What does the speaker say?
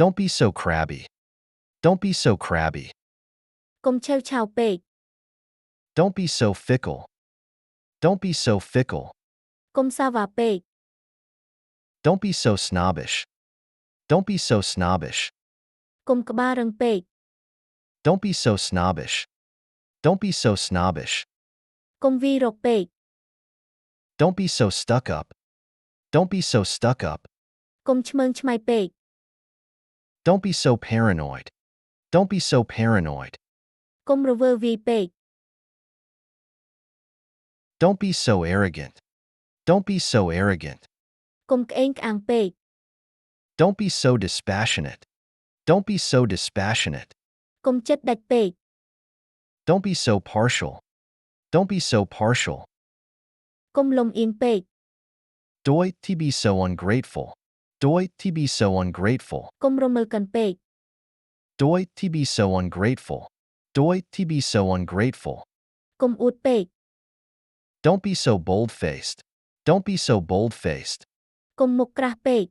Don't be so crabby. Don't be so crabby. កុំឆេវឆាវពេក Don't be so fickle. Don't be so fickle. កុំសាវ៉ាពេក Don't be so snobbish. Don't be so snobbish. កុំក្បាលរឹងពេក Don't be so snobbish. Don't be so snobbish. កុំវីរកពេក Don't be so stuck up. Don't be so stuck up. កុំឆ្មើងឆ្មៃពេក Don't be so paranoid. Don't be so paranoid. កុំរវើវីពេក Don't be so arrogant. Don't be so arrogant. កុំក្អេងក្អាងពេក Don't be so dispassionate. Don't be so dispassionate. កុំចិត្តដាច់ពេក Don't be so partial. Don't be so partial. កុំលំអៀងពេក Doi to be so ungrateful. Doi to be so ungrateful. កុំរមើលកាន់ពេក Doi to be so ungrateful. Doi to be so ungrateful. កុំអួតពេក Don't be so bold-faced. Don't be so bold-faced. កុំមុខក្រាស់ពេក